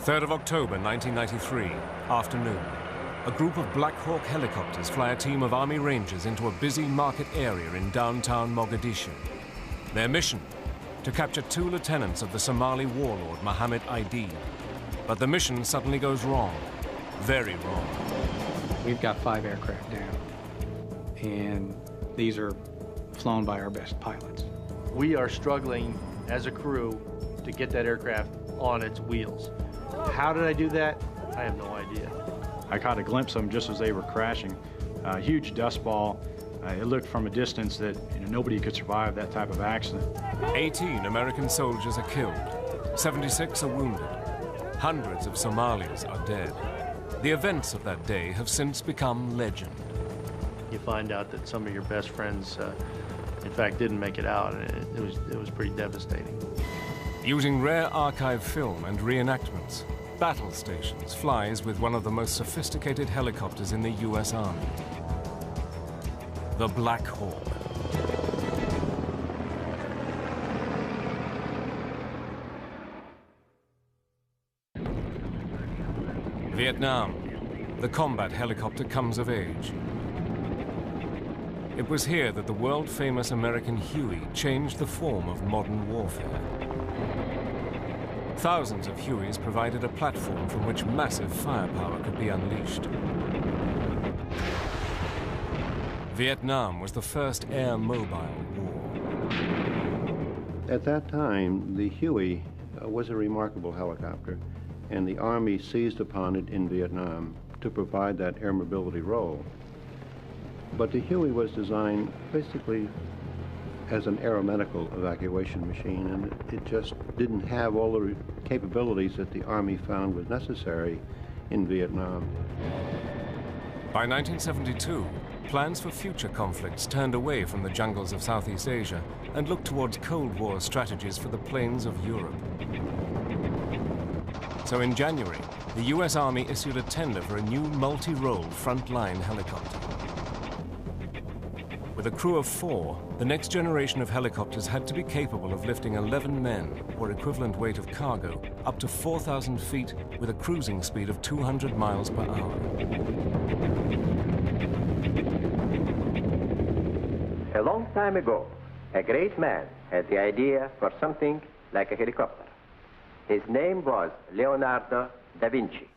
3rd of October 1993, afternoon. A group of Blackhawk helicopters fly a team of Army Rangers into a busy market area in downtown Mogadishu. Their mission? To capture 2 lieutenants of the Somali warlord Mohammed Aidid. But the mission suddenly goes wrong. Very wrong. We've got 5 aircraft down, and these are flown by our best pilots. We are struggling as a crew to get that aircraft on its wheels. How did I do that? I have no idea. I caught a glimpse of them just as they were crashing. A huge dust ball. It looked from a distance that nobody could survive that type of accident. 18 American soldiers are killed. 76 are wounded. Hundreds of Somalis are dead. The events of that day have since become legend. You find out that some of your best friends, in fact, didn't make it out, and it was pretty devastating. Using rare archive film and reenactments, Battle Stations flies with one of the most sophisticated helicopters in the U.S. Army, the Blackhawk. Vietnam. The combat helicopter comes of age. It was here that the world-famous American Huey changed the form of modern warfare. Thousands of Hueys provided a platform from which massive firepower could be unleashed. Vietnam was the first air-mobile war. At that time, the Huey was a remarkable helicopter, and the Army seized upon it in Vietnam to provide that air mobility role. But the Huey was designed basically as an aeromedical evacuation machine, and it just didn't have all the capabilities that the Army found was necessary in Vietnam. By 1972, plans for future conflicts turned away from the jungles of Southeast Asia and looked towards Cold War strategies for the plains of Europe. So in January, the US Army issued a tender for a new multi-role frontline helicopter. With a crew of 4, the next generation of helicopters had to be capable of lifting 11 men, or equivalent weight of cargo, up to 4,000 feet with a cruising speed of 200 miles per hour. A long time ago, a great man had the idea for something like a helicopter. His name was Leonardo da Vinci.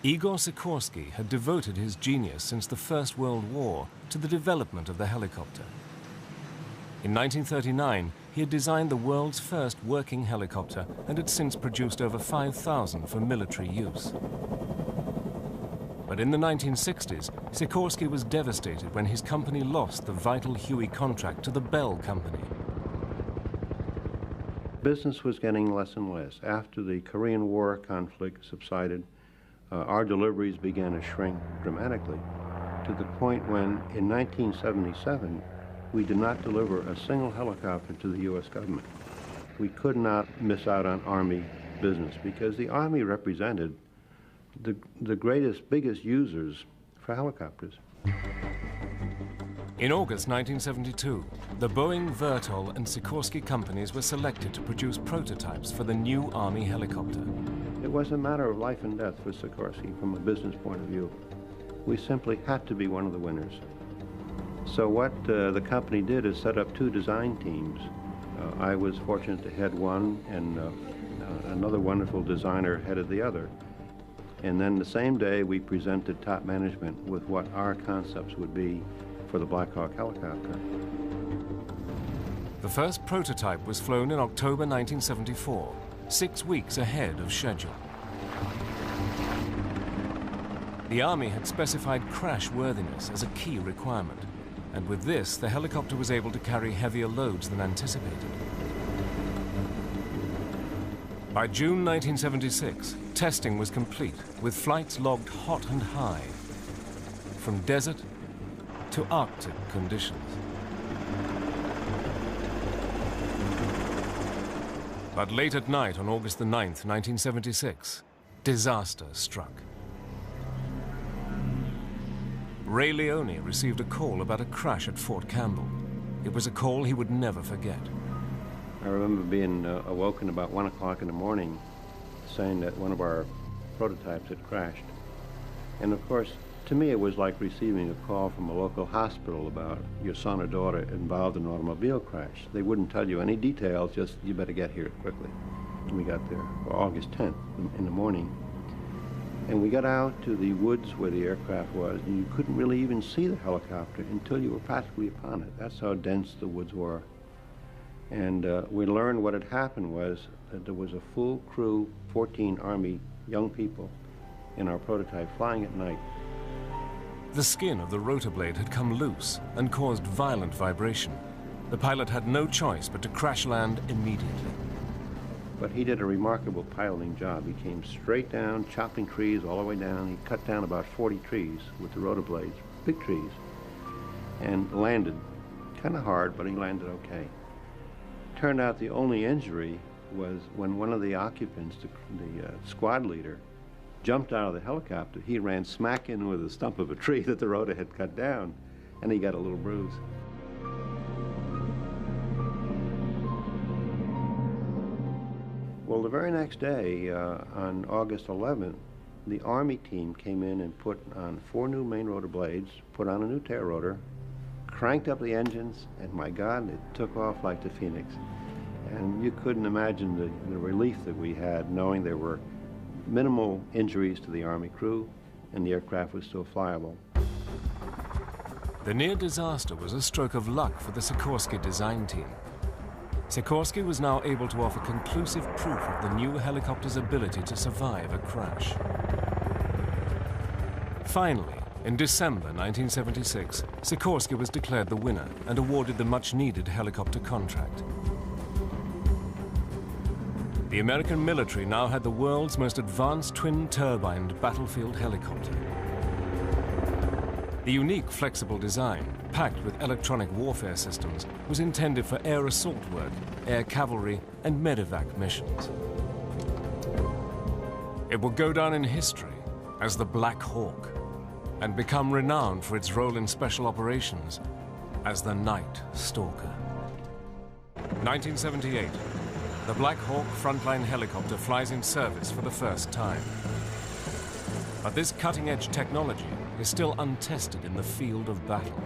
Igor Sikorsky had devoted his genius since the First World War to the development of the helicopter. In 1939, he had designed the world's first working helicopter and had since produced over 5,000 for military use. But in the 1960s, Sikorsky was devastated when his company lost the vital Huey contract to the Bell Company. Business was getting less and less. After the Korean War conflict subsided, our deliveries began to shrink dramatically, to the point when, in 1977, we did not deliver a single helicopter to the U.S. government. We could not miss out on Army business because the Army represented the greatest, biggest users for helicopters. In August 1972, the Boeing, Vertol, and Sikorsky companies were selected to produce prototypes for the new Army helicopter. It was a matter of life and death for Sikorsky from a business point of view. We simply had to be one of the winners. So what the company did is set up 2 design teams. I was fortunate to head one, and another wonderful designer headed the other. And then the same day, we presented top management with what our concepts would be for the Blackhawk helicopter. The first prototype was flown in October 1974, 6 weeks ahead of schedule. The Army had specified crash-worthiness as a key requirement, and with this, the helicopter was able to carry heavier loads than anticipated. By June 1976, testing was complete, with flights logged hot and high, from desert to Arctic conditions. But late at night on August the 9th, 1976, disaster struck. Ray Leone received a call about a crash at Fort Campbell. It was a call he would never forget. I remember being awoken about 1 o'clock in the morning, saying that one of our prototypes had crashed. And of course, to me, it was like receiving a call from a local hospital about your son or daughter involved in an automobile crash. They wouldn't tell you any details, just you better get here quickly. And we got there August 10th in the morning. And we got out to the woods where the aircraft was, and you couldn't really even see the helicopter until you were practically upon it. That's how dense the woods were. And we learned what had happened was that there was a full crew, 14 Army young people in our prototype flying at night. The skin of the rotor blade had come loose and caused violent vibration. The pilot had no choice but to crash land immediately. But he did a remarkable piloting job. He came straight down, chopping trees all the way down. He cut down about 40 trees with the rotor blades, big trees, and landed kind of hard, but he landed okay. Turned out the only injury was when one of the occupants, the squad leader, jumped out of the helicopter. He ran smack in with a stump of a tree that the rotor had cut down, and he got a little bruise. Well, the very next day, on August 11th, the Army team came in and put on 4 new main rotor blades, put on a new tail rotor, cranked up the engines, and my God, it took off like the Phoenix. And you couldn't imagine the relief that we had knowing there were minimal injuries to the Army crew and the aircraft was still flyable. The near disaster was a stroke of luck for the Sikorsky design team. Sikorsky was now able to offer conclusive proof of the new helicopter's ability to survive a crash. Finally, in December 1976, Sikorsky was declared the winner and awarded the much-needed helicopter contract. The American military now had the world's most advanced twin-turbined battlefield helicopter. The unique flexible design, packed with electronic warfare systems, was intended for air assault work, air cavalry, and medevac missions. It would go down in history as the Black Hawk and become renowned for its role in special operations as the Night Stalker. 1978. The Black Hawk frontline helicopter flies in service for the first time. But this cutting-edge technology is still untested in the field of battle.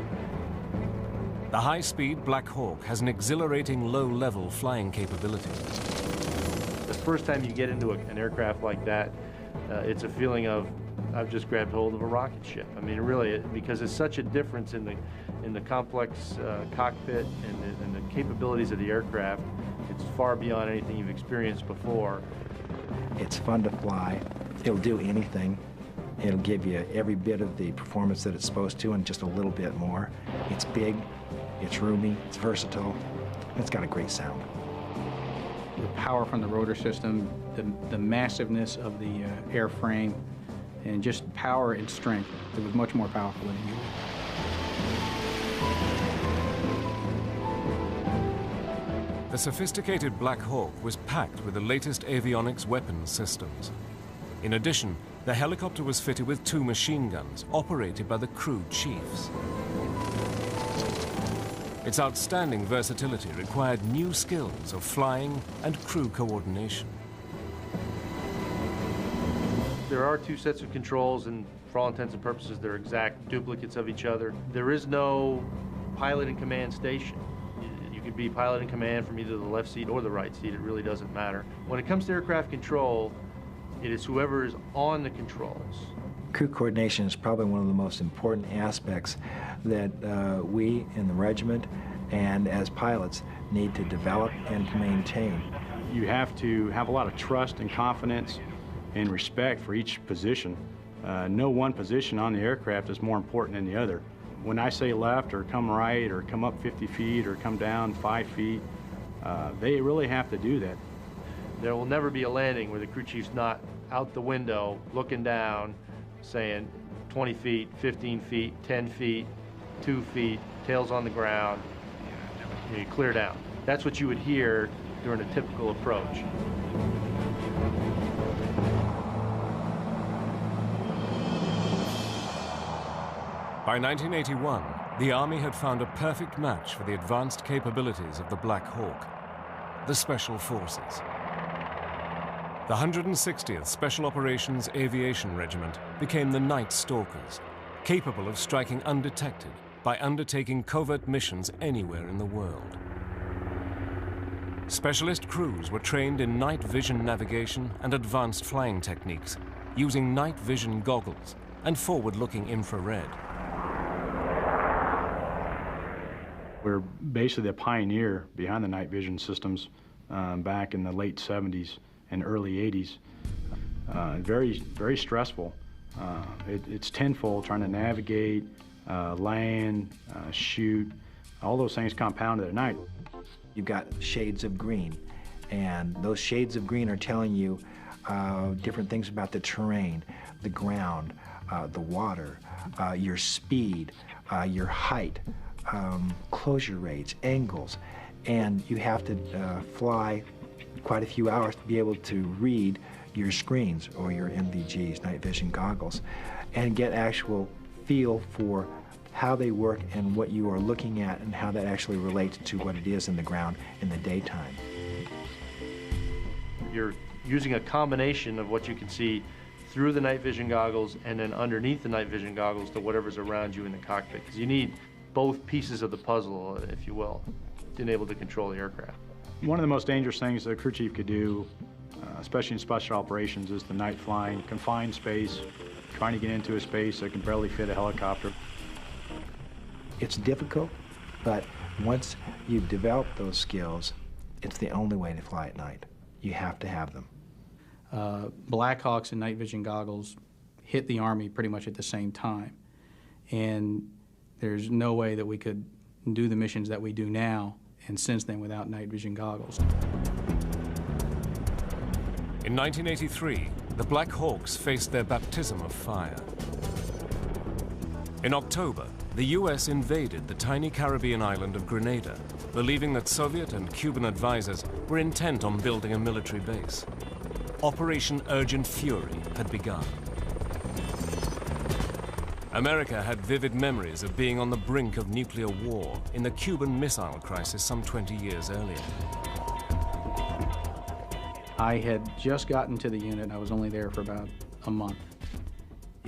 The high-speed Black Hawk has an exhilarating low-level flying capability. The first time you get into an aircraft like that, it's a feeling of, I've just grabbed hold of a rocket ship. I mean, really, because it's such a difference in the complex cockpit and the capabilities of the aircraft. It's far beyond anything you've experienced before. It's fun to fly. It'll do anything. It'll give you every bit of the performance that it's supposed to and just a little bit more. It's big, it's roomy, it's versatile, and it's got a great sound. The power from the rotor system, the massiveness of the airframe, and just power and strength. It was much more powerful than usual. The sophisticated Black Hawk was packed with the latest avionics weapons systems. In addition, the helicopter was fitted with 2 machine guns operated by the crew chiefs. Its outstanding versatility required new skills of flying and crew coordination. There are 2 sets of controls, and for all intents and purposes, they're exact duplicates of each other. There is no pilot and command station. You could be pilot and command from either the left seat or the right seat. It really doesn't matter. When it comes to aircraft control, it is whoever is on the controls. Crew coordination is probably one of the most important aspects that we in the regiment and as pilots need to develop and to maintain. You have to have a lot of trust and confidence and respect for each position. No one position on the aircraft is more important than the other. When I say left or come right or come up 50 feet or come down 5 feet, they really have to do that. There will never be a landing where the crew chief's not out the window looking down saying 20 feet, 15 feet, 10 feet, 2 feet, tails on the ground, you clear down. That's what you would hear during a typical approach. By 1981, the Army had found a perfect match for the advanced capabilities of the Black Hawk, the Special Forces. The 160th Special Operations Aviation Regiment became the Night Stalkers, capable of striking undetected by undertaking covert missions anywhere in the world. Specialist crews were trained in night vision navigation and advanced flying techniques, using night vision goggles and forward-looking infrared. We're basically the pioneer behind the night vision systems back in the late 70s and early 80s. Very stressful. It's tenfold trying to navigate, land, shoot, all those things compounded at night. You've got shades of green, and those shades of green are telling you different things about the terrain, the ground, the water, your speed, your height, closure rates, angles, and you have to fly quite a few hours to be able to read your screens or your NVGs, night vision goggles, and get actual feel for how they work and what you are looking at and how that actually relates to what it is in the ground in the daytime. You're using a combination of what you can see through the night vision goggles and then underneath the night vision goggles to whatever's around you in the cockpit, because you need both pieces of the puzzle, if you will, to enable to control the aircraft. One of the most dangerous things that a crew chief could do, especially in special operations, is the night flying, confined space, trying to get into a space that can barely fit a helicopter. It's difficult, but once you've developed those skills, it's the only way to fly at night. You have to have them. Blackhawks and night vision goggles hit the Army pretty much at the same time. And there's no way that we could do the missions that we do now and since then without night vision goggles. In 1983, the Black Hawks faced their baptism of fire. In October, the US invaded the tiny Caribbean island of Grenada, believing that Soviet and Cuban advisors were intent on building a military base. Operation Urgent Fury had begun. America had vivid memories of being on the brink of nuclear war in the Cuban Missile Crisis some 20 years earlier. I had just gotten to the unit. I was only there for about a month.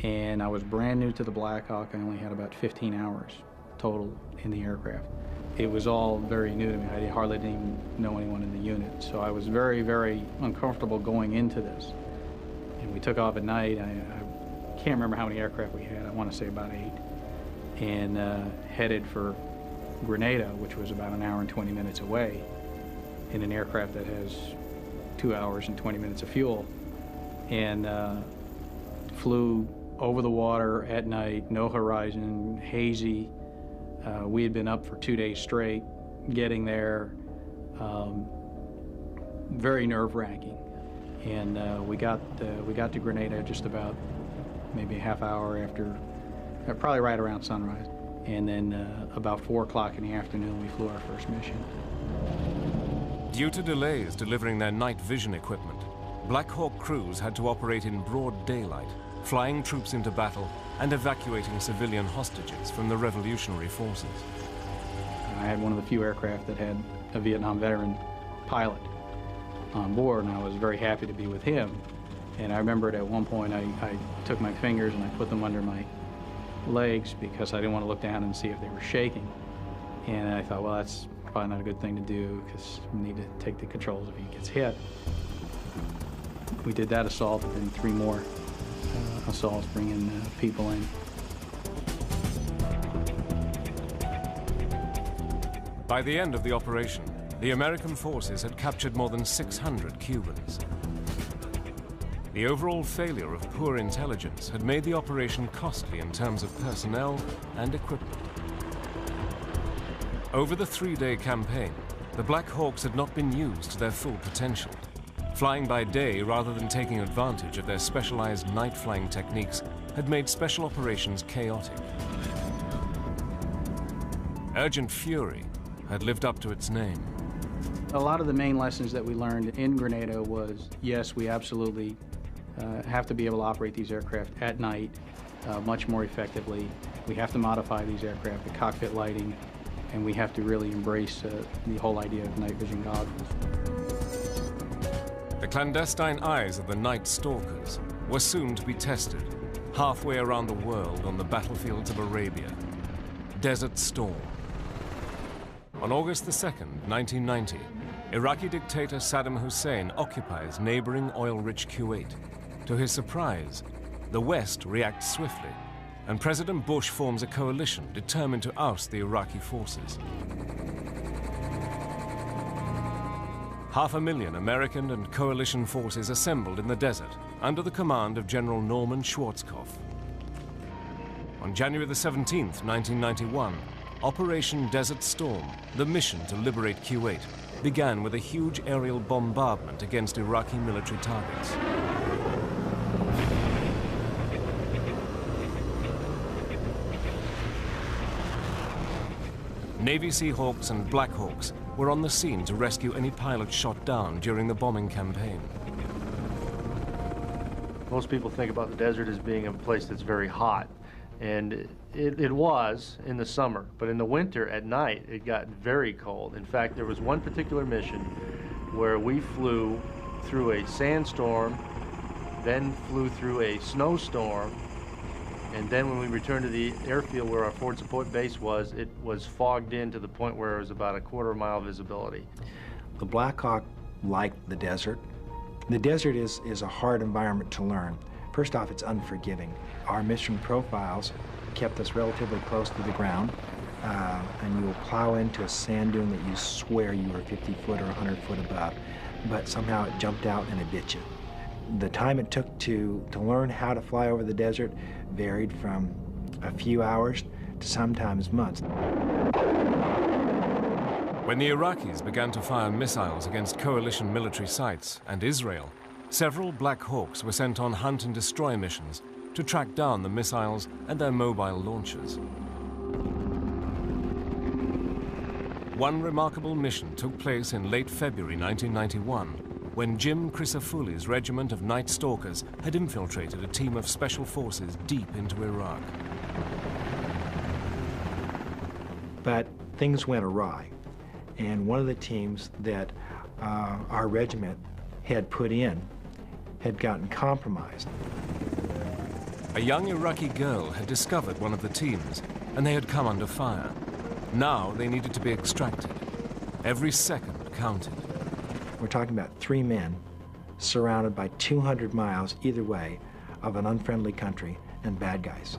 And I was brand new to the Blackhawk. I only had about 15 hours total in the aircraft. It was all very new to me. I hardly didn't even know anyone in the unit. So I was very, very uncomfortable going into this. And we took off at night. I can't remember how many aircraft we had. I want to say about 8. And headed for Grenada, which was about an hour and 20 minutes away, in an aircraft that has 2 hours and 20 minutes of fuel. And flew over the water at night, no horizon, hazy. We had been up for 2 days straight, getting there, very nerve-wracking. And we got to Grenada just about maybe a half hour after, probably right around sunrise. And then about 4 o'clock in the afternoon, we flew our first mission. Due to delays delivering their night vision equipment, Black Hawk crews had to operate in broad daylight, flying troops into battle and evacuating civilian hostages from the revolutionary forces. I had one of the few aircraft that had a Vietnam veteran pilot on board, and I was very happy to be with him. And I remembered at one point I took my fingers and I put them under my legs because I didn't want to look down and see if they were shaking. And I thought, well, that's probably not a good thing to do because we need to take the controls if he gets hit. We did that assault and then 3 more assaults bringing people in. By the end of the operation, the American forces had captured more than 600 Cubans. The overall failure of poor intelligence had made the operation costly in terms of personnel and equipment. Over the 3-day campaign, the Black Hawks had not been used to their full potential. Flying by day rather than taking advantage of their specialized night flying techniques had made special operations chaotic. Urgent Fury had lived up to its name. A lot of the main lessons that we learned in Grenada was, yes, we absolutely have to be able to operate these aircraft at night much more effectively. We have to modify these aircraft, the cockpit lighting, and we have to really embrace the whole idea of night vision goggles. The The clandestine eyes of the night stalkers were soon to be tested, halfway around the world on the battlefields of Arabia. Desert Storm. On August the 2nd, 1990, Iraqi dictator Saddam Hussein occupies neighboring oil-rich Kuwait. To his surprise, the West reacts swiftly, and President Bush forms a coalition determined to oust the Iraqi forces. 500,000 American and coalition forces assembled in the desert under the command of General Norman Schwarzkopf. On January the 17th, 1991, Operation Desert Storm, the mission to liberate Kuwait, began with a huge aerial bombardment against Iraqi military targets. Navy Seahawks and Blackhawks were on the scene to rescue any pilots shot down during the bombing campaign. Most people think about the desert as being a place that's very hot, and it was in the summer, but in the winter at night it got very cold. In fact, there was one particular mission where we flew through a sandstorm, then flew through a snowstorm, and then when we returned to the airfield where our forward support base was, it was fogged in to the point where it was about a quarter-mile visibility. The Blackhawk liked the desert. The desert is a hard environment to learn. First off, it's unforgiving. Our mission profiles kept us relatively close to the ground, and you will plow into a sand dune that you swear you were 50 foot or 100 foot above, but somehow it jumped out and it bit you. The time it took to learn how to fly over the desert varied from a few hours to sometimes months. When the Iraqis began to fire missiles against coalition military sites and Israel, several Black Hawks were sent on hunt and destroy missions to track down the missiles and their mobile launchers. One remarkable mission took place in late February 1991, when Jim Chrysofuli's regiment of Night Stalkers had infiltrated a team of special forces deep into Iraq. But things went awry, and one of the teams that our regiment had put in had gotten compromised. A young Iraqi girl had discovered one of the teams, and they had come under fire. Now they needed to be extracted. Every second counted. We're talking about 3 men surrounded by 200 miles either way of an unfriendly country and bad guys.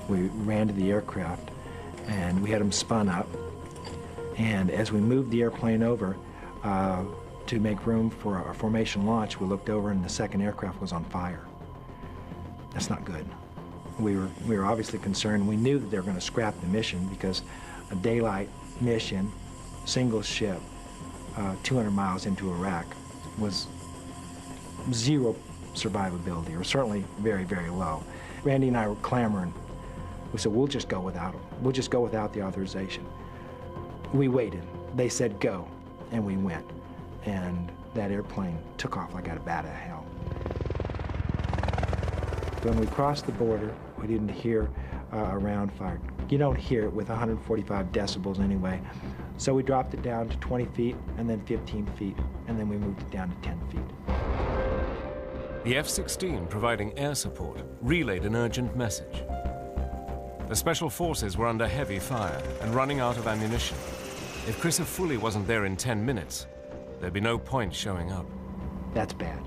We ran to the aircraft and we had them spun up. And as we moved the airplane over to make room for a formation launch, we looked over and the second aircraft was on fire. That's not good. We were obviously concerned. We knew that they were going to scrap the mission because a daylight mission, single ship, 200 miles into Iraq was zero survivability, or certainly very, very low. Randy and I were clamoring. We said, we'll just go without them. We'll just go without the authorization. We waited. They said go, and we went. And that airplane took off like out of bat out of hell. When we crossed the border, we didn't hear a round fired. You don't hear it with 145 decibels anyway. So we dropped it down to 20 feet, and then 15 feet, and then we moved it down to 10 feet. The F-16, providing air support, relayed an urgent message. The Special Forces were under heavy fire and running out of ammunition. If Chrysofuli wasn't there in 10 minutes, there'd be no point showing up. That's bad.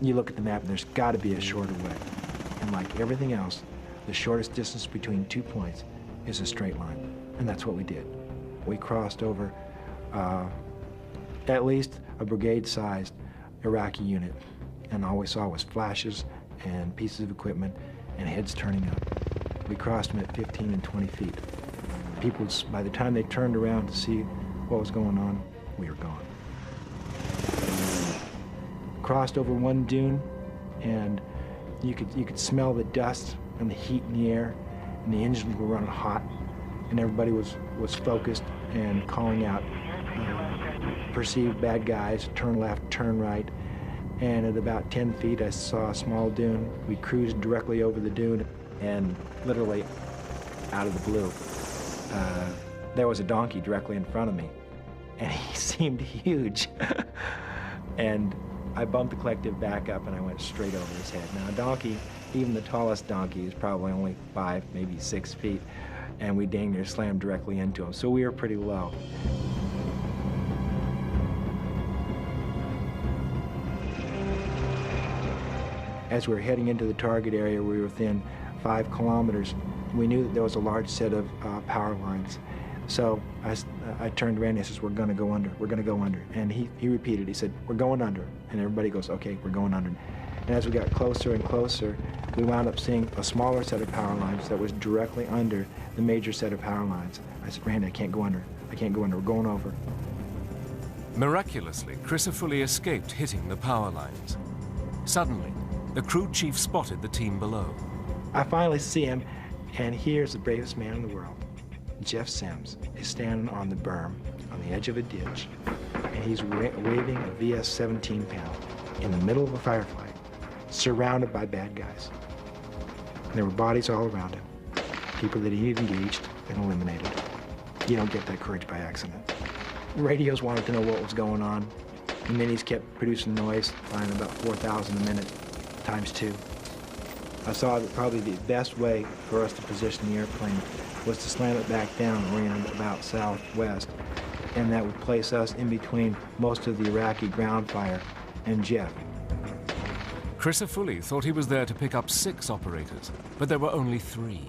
You look at the map and there's got to be a shorter way. And like everything else, the shortest distance between 2 points is a straight line. And that's what we did. We crossed over at least a brigade-sized Iraqi unit. And all we saw was flashes and pieces of equipment and heads turning up. We crossed them at 15 and 20 feet. People, by the time they turned around to see what was going on, we were gone. Crossed over one dune, and you could smell the dust and the heat in the air, and the engines were running hot, and everybody was focused and calling out perceived bad guys, turn left, turn right. And at about 10 feet, I saw a small dune. We cruised directly over the dune, and literally out of the blue, there was a donkey directly in front of me, and he seemed huge. And I bumped the collective back up and I went straight over his head. Now a donkey, even the tallest donkey, is probably only 5, maybe 6 feet, and we dang near slammed directly into him. So we were pretty low. As we were heading into the target area, we were within 5 kilometers. We knew that there was a large set of power lines. So I turned around and he says, "We're going to go under, we're going to go under." And he repeated, he said, "We're going under." And everybody goes, "Okay, we're going under." And as we got closer and closer, we wound up seeing a smaller set of power lines that was directly under the major set of power lines. I said, "Randy, I can't go under, I can't go under, we're going over." Miraculously, Crisafulli escaped hitting the power lines. Suddenly, the crew chief spotted the team below. I finally see him, and here's the bravest man in the world. Jeff Sims is standing on the berm on the edge of a ditch, and he's waving a VS-17 panel in the middle of a firefight, surrounded by bad guys. And there were bodies all around him, people that he had engaged and eliminated. You don't get that courage by accident. Radios wanted to know what was going on. The minis kept producing noise, flying about 4,000 a minute, times 2. I saw that probably the best way for us to position the airplane was to slam it back down, oriented about southwest, and that would place us in between most of the Iraqi ground fire and Jeff. Crisafulli thought he was there to pick up 6 operators, but there were only 3.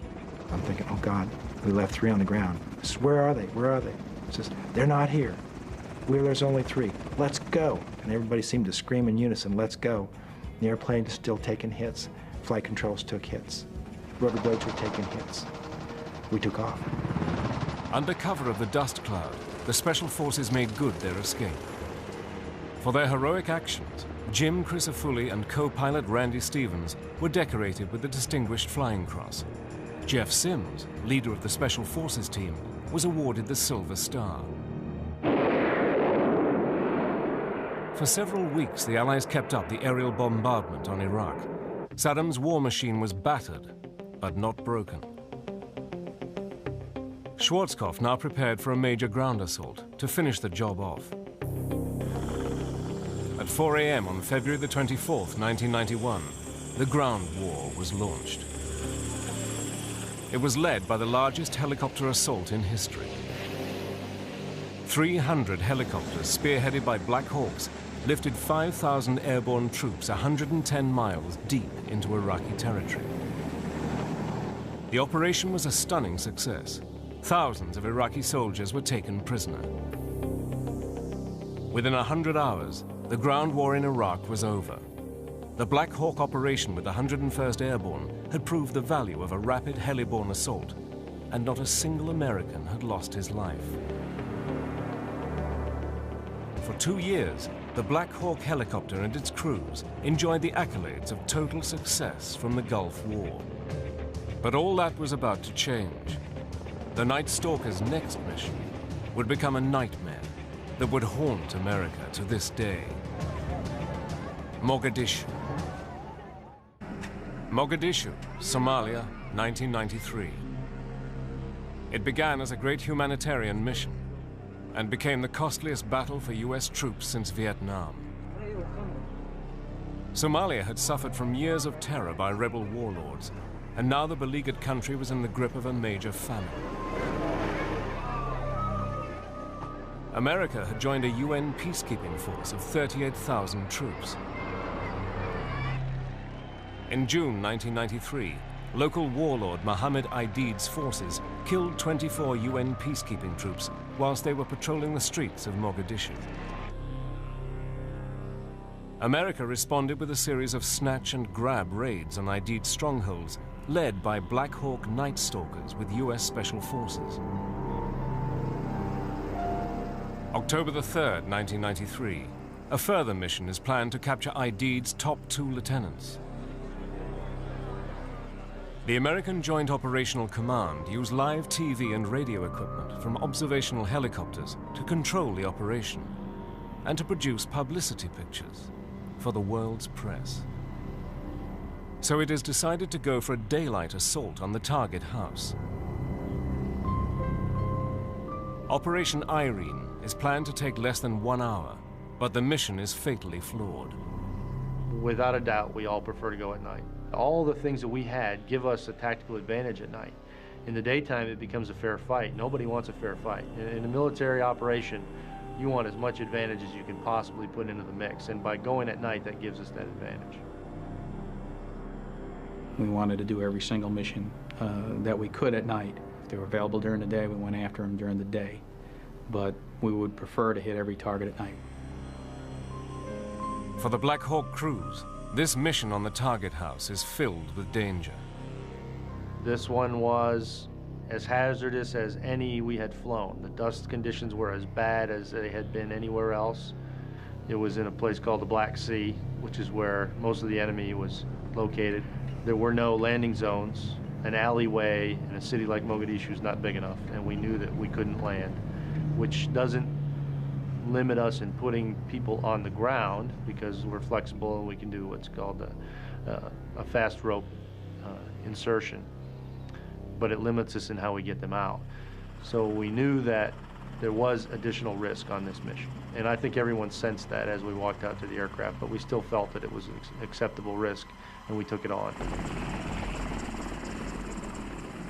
I'm thinking, oh God, we left 3 on the ground. He says, "Where are they? Where are they?" He says, "They're not here. There's only 3. Let's go." And everybody seemed to scream in unison, "Let's go." The airplane is still taking hits. Flight controls took hits. Rudder blades were taking hits. We took off. Under cover of the dust cloud, the Special Forces made good their escape. For their heroic actions, Jim Crisafulli and co-pilot Randy Stevens were decorated with the Distinguished Flying Cross. Jeff Sims, leader of the Special Forces team, was awarded the Silver Star. For several weeks, the Allies kept up the aerial bombardment on Iraq. Saddam's war machine was battered, but not broken. Schwarzkopf now prepared for a major ground assault to finish the job off. At 4 a.m. on February the 24th, 1991, the ground war was launched. It was led by the largest helicopter assault in history. 300 helicopters, spearheaded by Blackhawks, lifted 5,000 airborne troops 110 miles deep into Iraqi territory. The operation was a stunning success. Thousands of Iraqi soldiers were taken prisoner. Within 100 hours, the ground war in Iraq was over. The Black Hawk operation with the 101st Airborne had proved the value of a rapid heliborne assault, and not a single American had lost his life. For 2 years, the Black Hawk helicopter and its crews enjoyed the accolades of total success from the Gulf War. But all that was about to change. The Night Stalker's next mission would become a nightmare that would haunt America to this day. Mogadishu. Mogadishu, Somalia, 1993. It began as a great humanitarian mission and became the costliest battle for US troops since Vietnam. Somalia had suffered from years of terror by rebel warlords, and now the beleaguered country was in the grip of a major famine. America had joined a UN peacekeeping force of 38,000 troops. In June 1993, local warlord Mohammed Aidid's forces killed 24 UN peacekeeping troops whilst they were patrolling the streets of Mogadishu. America responded with a series of snatch and grab raids on Aidid's strongholds, led by Black Hawk Night Stalkers with US Special Forces. October the 3rd, 1993, a further mission is planned to capture Aidid's top 2 lieutenants. The American Joint Operational Command used live TV and radio equipment from observational helicopters to control the operation and to produce publicity pictures for the world's press. So it is decided to go for a daylight assault on the target house. Operation Irene is planned to take less than 1 hour, but the mission is fatally flawed. Without a doubt, we all prefer to go at night. All the things that we had give us a tactical advantage at night. In the daytime, it becomes a fair fight. Nobody wants a fair fight. In a military operation, you want as much advantage as you can possibly put into the mix, and by going at night, that gives us that advantage. We wanted to do every single mission that we could at night. If they were available during the day, we went after them during the day. But we would prefer to hit every target at night. For the Blackhawk crews, this mission on the target house is filled with danger. This one was as hazardous as any we had flown. The dust conditions were as bad as they had been anywhere else. It was in a place called the Black Sea, which is where most of the enemy was located. There were no landing zones. An alleyway in a city like Mogadishu is not big enough, and we knew that we couldn't land, which doesn't limit us in putting people on the ground because we're flexible and we can do what's called a fast rope insertion. But it limits us in how we get them out. So we knew that there was additional risk on this mission. And I think everyone sensed that as we walked out to the aircraft, but we still felt that it was an acceptable risk, and we took it on.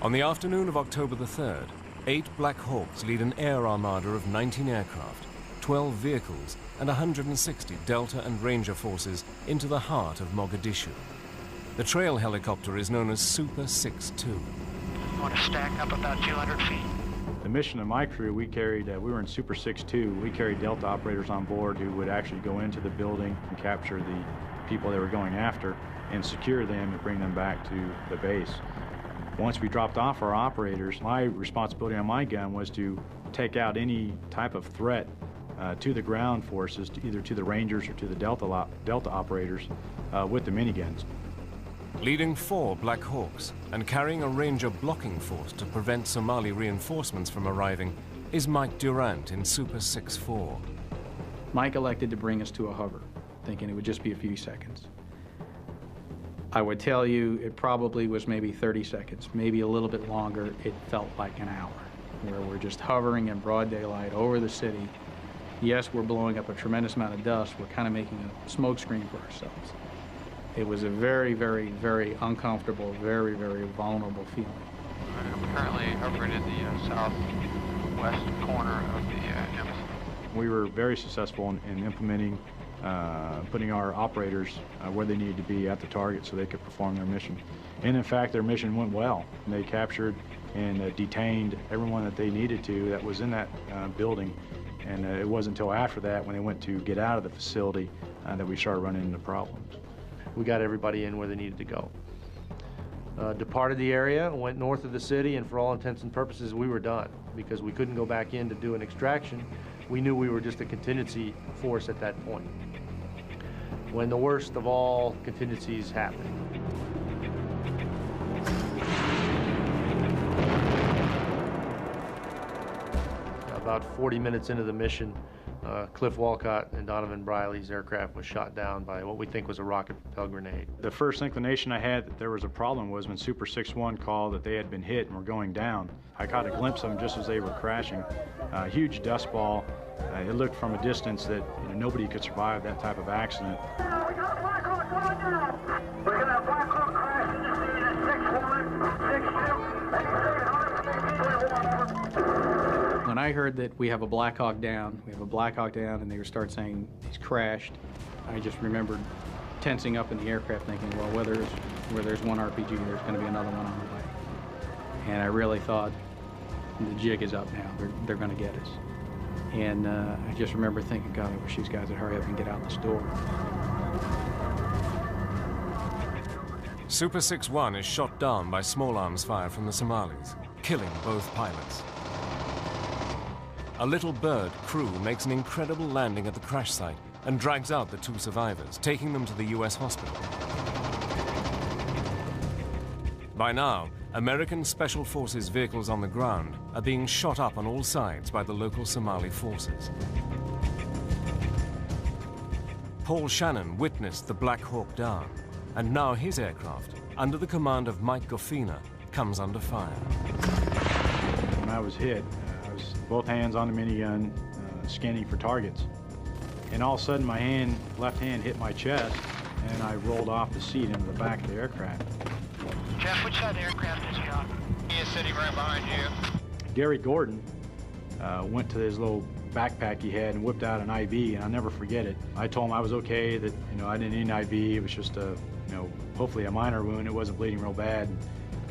On the afternoon of October the 3rd, 8 Black Hawks lead an air armada of 19 aircraft, 12 vehicles, and 160 Delta and Ranger forces into the heart of Mogadishu. The trail helicopter is known as Super 6-2. You want to stack up about 200 feet. The mission of my crew, we were in Super 6-2. We carried Delta operators on board who would actually go into the building and capture the people they were going after and secure them and bring them back to the base. Once we dropped off our operators, my responsibility on my gun was to take out any type of threat to the ground forces, either to the Rangers or to the Delta operators with the miniguns. Leading 4 Black Hawks and carrying a Ranger blocking force to prevent Somali reinforcements from arriving is Mike Durant in Super 6-4. Mike elected to bring us to a hover, thinking it would just be a few seconds. I would tell you it probably was maybe 30 seconds, maybe a little bit longer. It felt like an hour, where we're just hovering in broad daylight over the city. Yes, we're blowing up a tremendous amount of dust. We're kind of making a smoke screen for ourselves. It was a very, very, very uncomfortable, very, very vulnerable feeling. I'm currently hovering in the southwest corner of the embassy. We were very successful in implementing, putting our operators where they needed to be at the target so they could perform their mission. And in fact, their mission went well. They captured and detained everyone that they needed to that was in that building. And it wasn't until after that, when they went to get out of the facility, that we started running into problems. We got everybody in where they needed to go. Departed the area, went north of the city, and for all intents and purposes, we were done because we couldn't go back in to do an extraction. We knew we were just a contingency force at that point, when the worst of all contingencies happened. About 40 minutes into the mission, Cliff Walcott and Donovan Briley's aircraft was shot down by what we think was a rocket-propelled grenade. The first inclination I had that there was a problem was when Super 6-1 called that they had been hit and were going down. I caught a glimpse of them just as they were crashing. A huge dust ball. It looked from a distance that nobody could survive that type of accident. We got a Blackhawk coming down. We got a Blackhawk crashing in the 6-1, 6-2. When I heard that we have a Blackhawk down, and they would start saying he's crashed, I just remembered tensing up in the aircraft thinking, well, where there's one RPG, there's going to be another one on the way. And I really thought, the jig is up now. They're going to get us. And I just remember thinking, God, I wish these guys would hurry up and get out this door. Super 6-1 is shot down by small arms fire from the Somalis, killing both pilots. A Little Bird crew makes an incredible landing at the crash site and drags out the 2 survivors, taking them to the US hospital. By now, American Special Forces vehicles on the ground are being shot up on all sides by the local Somali forces. Paul Shannon witnessed the Black Hawk down, and now his aircraft, under the command of Mike Goffina, comes under fire. When I was hit, I was both hands on the minigun, scanning for targets. and all of a sudden my left hand hit my chest, and I rolled off the seat into the back of the aircraft. Jeff, which side of the aircraft is he on? He is sitting right behind you. Gary Gordon went to his little backpack he had and whipped out an IV, and I'll never forget it. I told him I was okay, that I didn't need an IV. It was just a hopefully a minor wound. It wasn't bleeding real bad.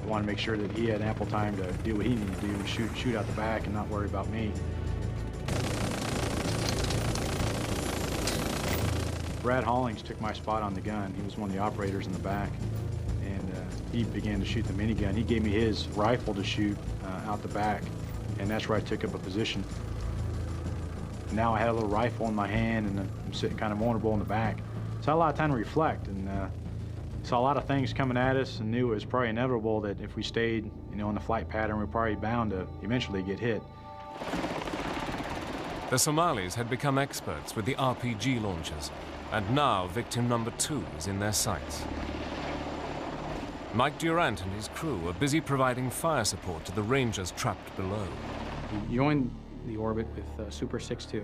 I wanted to make sure that he had ample time to do what he needed to do, shoot out the back and not worry about me. Brad Hollings took my spot on the gun. He was one of the operators in the back, and he began to shoot the minigun. He gave me his rifle to shoot out the back, and that's where I took up a position. Now I had a little rifle in my hand, and I'm sitting kind of vulnerable in the back. So I had a lot of time to reflect, and saw a lot of things coming at us, and knew it was probably inevitable that if we stayed, on the flight pattern, we're probably bound to eventually get hit. The Somalis had become experts with the RPG launchers, and now victim number 2 is in their sights. Mike Durant and his crew are busy providing fire support to the Rangers trapped below. We joined the orbit with Super 6-2.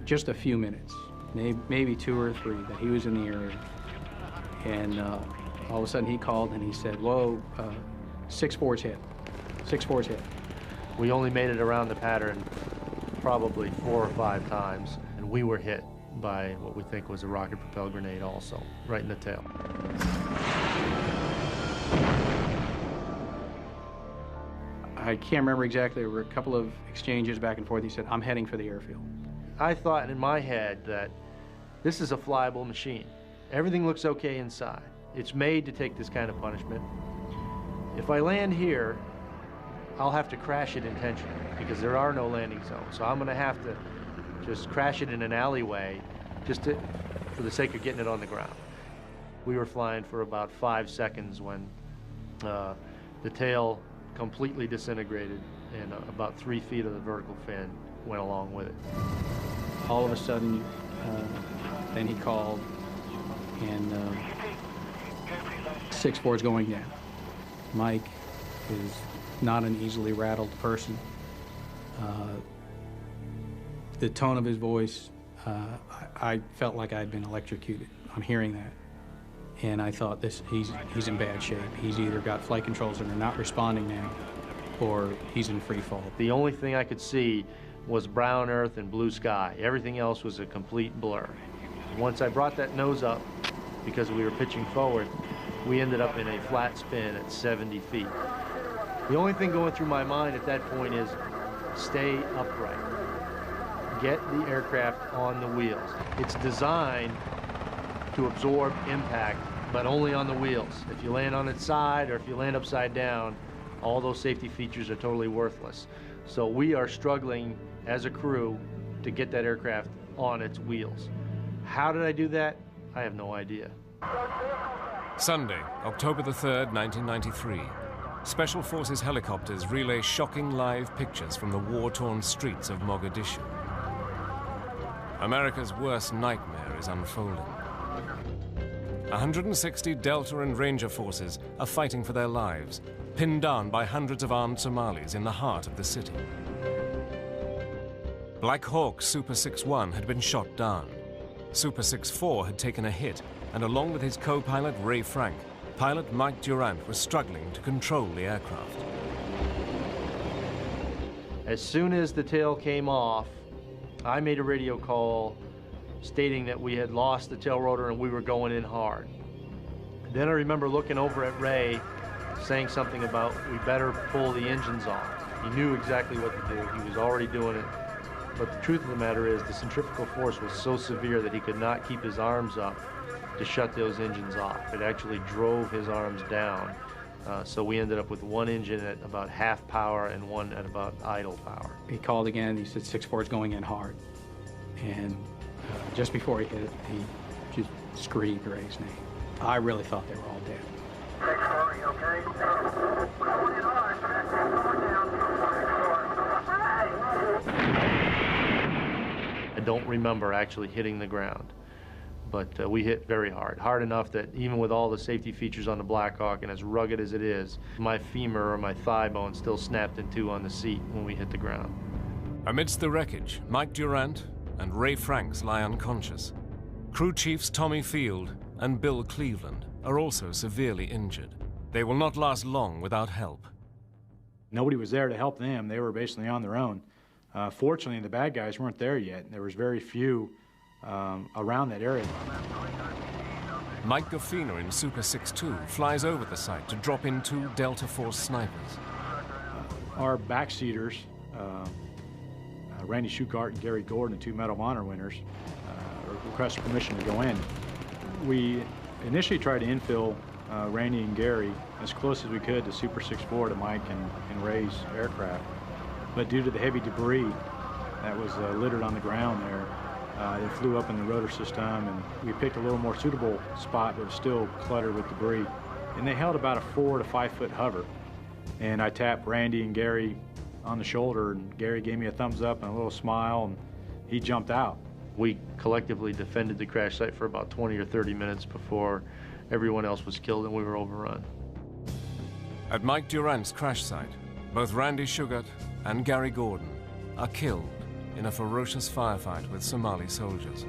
Just a few minutes, maybe 2 or 3, that he was in the area. And all of a sudden he called and he said, "Whoa, 6-4's hit. 6-4's hit." We only made it around the pattern probably 4 or 5 times, and we were hit by what we think was a rocket-propelled grenade also, right in the tail. I can't remember exactly. There were a couple of exchanges back and forth. He said, "I'm heading for the airfield." I thought in my head that this is a flyable machine. Everything looks okay inside. It's made to take this kind of punishment. If I land here, I'll have to crash it intentionally because there are no landing zones. So I'm going to have to just crash it in an alleyway for the sake of getting it on the ground. We were flying for about 5 seconds when the tail completely disintegrated and about 3 feet of the vertical fin went along with it. All of a sudden, then he called, and 6-4's going down. Mike is not an easily rattled person. The tone of his voice, I felt like I'd been electrocuted on hearing that. And I thought, he's in bad shape. He's either got flight controls that are not responding now, or he's in free fall. The only thing I could see was brown earth and blue sky. Everything else was a complete blur. Once I brought that nose up, because we were pitching forward, we ended up in a flat spin at 70 feet. The only thing going through my mind at that point is stay upright. Get the aircraft on the wheels. It's designed to absorb impact, but only on the wheels. If you land on its side or if you land upside down, all those safety features are totally worthless. So we are struggling as a crew to get that aircraft on its wheels. How did I do that? I have no idea. Sunday, October the 3rd, 1993. Special Forces helicopters relay shocking live pictures from the war-torn streets of Mogadishu. America's worst nightmare is unfolding. 160 Delta and Ranger forces are fighting for their lives, pinned down by hundreds of armed Somalis in the heart of the city. Blackhawk Super 6-1 had been shot down. Super 6-4 had taken a hit, and along with his co-pilot Ray Frank, pilot Mike Durant was struggling to control the aircraft. As soon as the tail came off, I made a radio call stating that we had lost the tail rotor and we were going in hard. Then I remember looking over at Ray saying something about we better pull the engines off. He knew exactly what to do. He was already doing it. But the truth of the matter is the centrifugal force was so severe that he could not keep his arms up to shut those engines off. It actually drove his arms down. So we ended up with one engine at about half power and one at about idle power. He called again. He said 6-4's going in hard. And just before he hit it, he just screamed Ray's name. I really thought they were all dead. 6-4, you okay? Going in hard. 6-4 down. 6-4. I don't remember actually hitting the ground. but we hit very hard. Hard enough that even with all the safety features on the Blackhawk and as rugged as it is, my femur or my thigh bone still snapped in two on the seat when we hit the ground. Amidst the wreckage, Mike Durant and Ray Franks lie unconscious. Crew chiefs Tommy Field and Bill Cleveland are also severely injured. They will not last long without help. Nobody was there to help them. They were basically on their own. Fortunately, the bad guys weren't there yet. There was very few around that area. Mike Gaffina in Super 6-2 flies over the site to drop in 2 Delta Force snipers. Our backseaters, Randy Shugart and Gary Gordon, the 2 Medal of Honor winners, requested permission to go in. We initially tried to infill Randy and Gary as close as we could to Super 6-4 to Mike and Ray's aircraft. But due to the heavy debris that was littered on the ground there, it flew up in the rotor system, and we picked a little more suitable spot, but was still cluttered with debris. And they held about a 4 to 5 foot hover. And I tapped Randy and Gary on the shoulder, and Gary gave me a thumbs up and a little smile, and he jumped out. We collectively defended the crash site for about 20 or 30 minutes before everyone else was killed and we were overrun. At Mike Durant's crash site, both Randy Shugart and Gary Gordon are killed in a ferocious firefight with Somali soldiers. To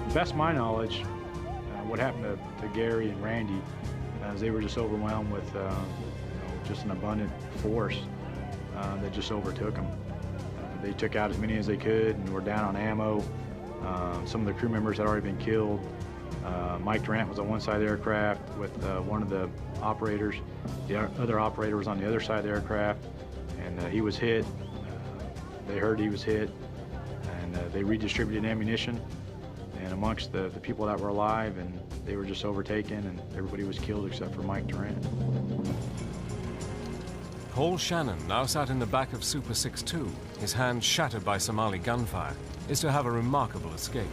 the best of my knowledge, what happened to Gary and Randy is they were just overwhelmed with just an abundant force that just overtook them. They took out as many as they could and were down on ammo. Some of the crew members had already been killed. Mike Durant was on one side of the aircraft with one of the operators. The other operator was on the other side of the aircraft, and he was hit. They heard he was hit, and they redistributed ammunition and amongst the people that were alive, and they were just overtaken, and everybody was killed except for Mike Durant. Paul Shannon, now sat in the back of Super 6-2, his hand shattered by Somali gunfire, is to have a remarkable escape.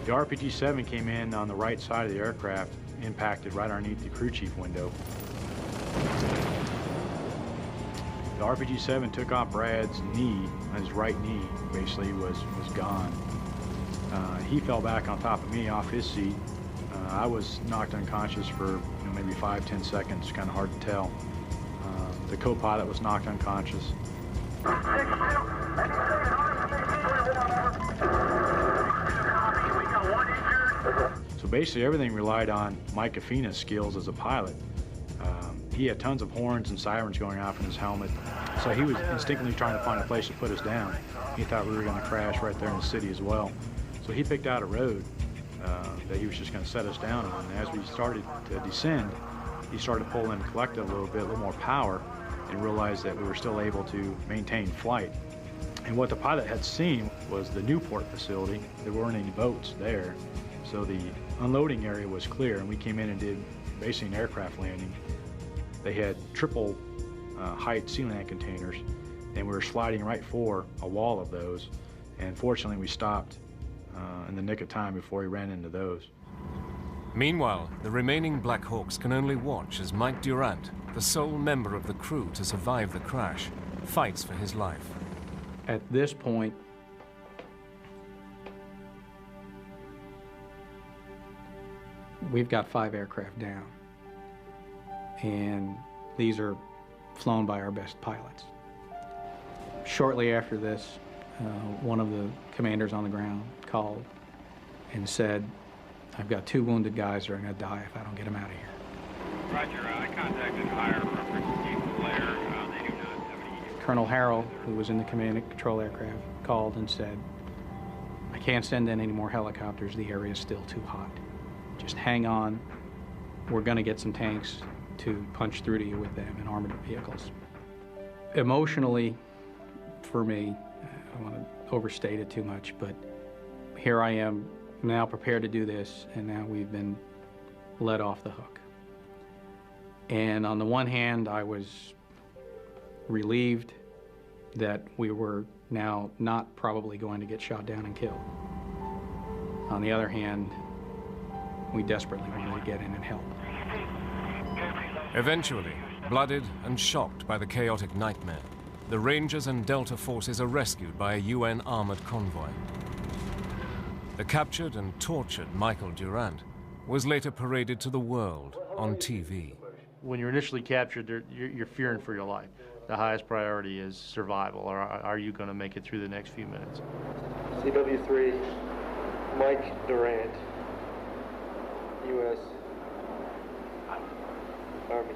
The RPG-7 came in on the right side of the aircraft, impacted right underneath the crew chief window. The RPG-7 took off Brad's knee, his right knee basically was gone. He fell back on top of me off his seat. I was knocked unconscious for maybe 5-10 seconds, kind of hard to tell. The co-pilot was knocked unconscious. So basically everything relied on Mike Gaffina's skills as a pilot. He had tons of horns and sirens going off in his helmet, so he was instinctively trying to find a place to put us down. He thought we were going to crash right there in the city as well. So he picked out a road that he was just going to set us down on. And as we started to descend, he started to pull in collective a little more power, and realized that we were still able to maintain flight. And what the pilot had seen was the Newport facility. There weren't any boats there, so the unloading area was clear, and we came in and did basically an aircraft landing. They had triple height Sealand containers, and we were sliding right for a wall of those, and fortunately we stopped in the nick of time before we ran into those. Meanwhile, the remaining Blackhawks can only watch as Mike Durant, the sole member of the crew to survive the crash, fights for his life. At this point, we've got 5 aircraft down, and these are flown by our best pilots. Shortly after this, one of the commanders on the ground called and said, "I've got 2 wounded guys that are going to die if I don't get them out of here." Roger, I contacted higher reference Chief Blair. They do not have any... Colonel Harrell, who was in the command and control aircraft, called and said, "I can't send in any more helicopters. The area is still too hot. Just hang on. We're going to get some tanks to punch through to you with them in armored vehicles." Emotionally, for me, I don't want to overstate it too much, but here I am now prepared to do this, and now we've been let off the hook. And on the one hand, I was relieved that we were now not probably going to get shot down and killed. On the other hand, we desperately wanted to get in and help. Eventually, blooded and shocked by the chaotic nightmare, the Rangers and Delta forces are rescued by a UN armored convoy. The captured and tortured Michael Durant was later paraded to the world on TV. When you're initially captured, you're fearing for your life. The highest priority is survival, or are you going to make it through the next few minutes? CW3, Mike Durant, U.S. Army.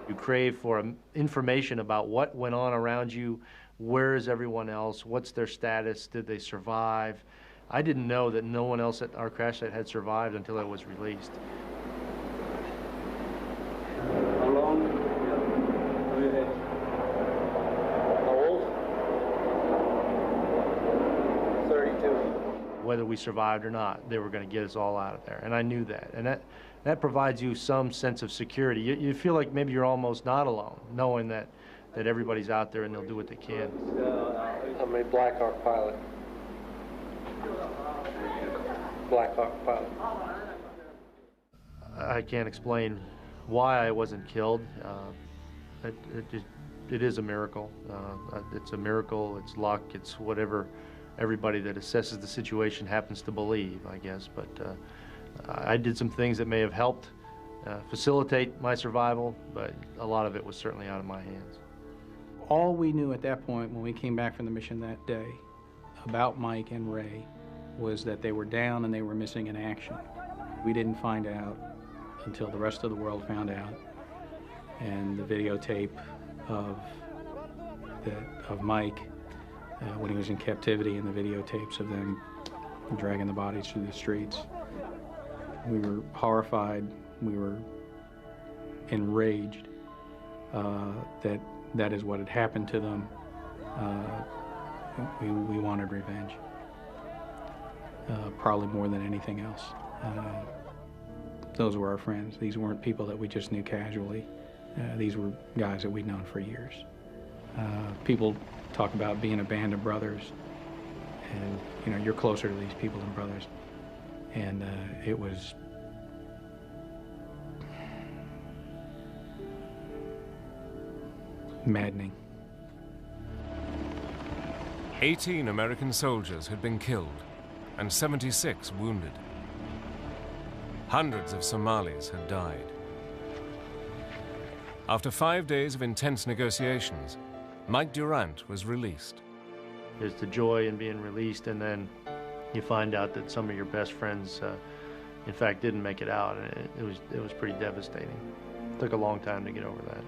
You crave for information about what went on around you, where is everyone else, what's their status, did they survive? I didn't know that no one else at our crash site had survived until I was released. How long? How old? 32. Whether we survived or not, they were going to get us all out of there, and I knew that. And that provides you some sense of security. You feel like maybe you're almost not alone, knowing that everybody's out there and they'll do what they can. I'm a Blackhawk pilot. Blackhawk pilot. I can't explain why I wasn't killed. It is a miracle. It's a miracle, it's luck, it's whatever everybody that assesses the situation happens to believe, I guess. But I did some things that may have helped facilitate my survival, but a lot of it was certainly out of my hands. All we knew at that point when we came back from the mission that day about Mike and Ray was that they were down and they were missing in action. We didn't find out until the rest of the world found out, and the videotape of Mike when he was in captivity, and the videotapes of them dragging the bodies through the streets. We were horrified, we were enraged that is what had happened to them. We wanted revenge, probably more than anything else. Those were our friends. These weren't people that we just knew casually. These were guys that we'd known for years. People talk about being a band of brothers, and you know, you're closer to these people than brothers. And it was maddening. 18 American soldiers had been killed and 76 wounded. Hundreds of Somalis had died. After 5 days of intense negotiations, Mike Durant was released. There's the joy in being released, and then you find out that some of your best friends, in fact, didn't make it out, and it was pretty devastating. It took a long time to get over that.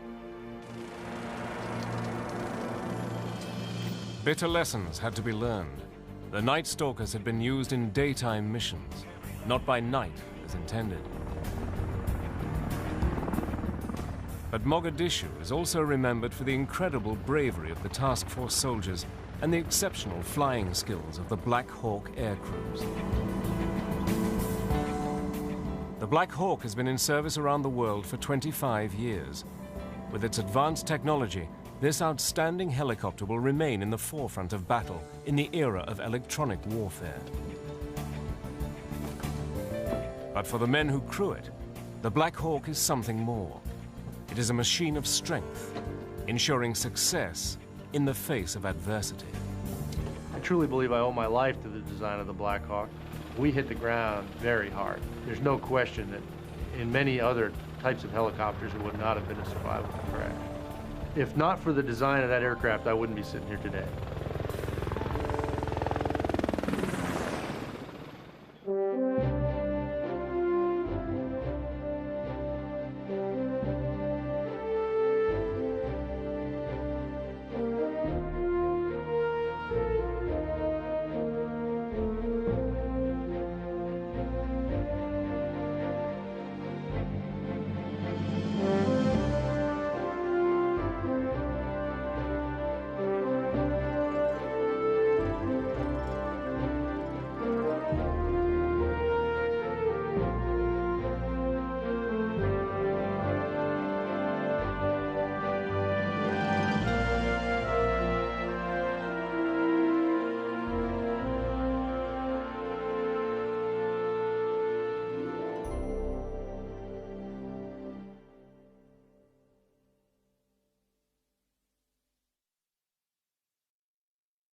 Bitter lessons had to be learned. The night stalkers had been used in daytime missions, not by night as intended. But Mogadishu is also remembered for the incredible bravery of the task force soldiers and the exceptional flying skills of the Blackhawk air crews. The Blackhawk has been in service around the world for 25 years. With its advanced technology, this outstanding helicopter will remain in the forefront of battle in the era of electronic warfare. But for the men who crew it, the Blackhawk is something more. It is a machine of strength, ensuring success in the face of adversity. I truly believe I owe my life to the design of the Blackhawk. We hit the ground very hard. There's no question that in many other types of helicopters, it would not have been a survivable crash. If not for the design of that aircraft, I wouldn't be sitting here today.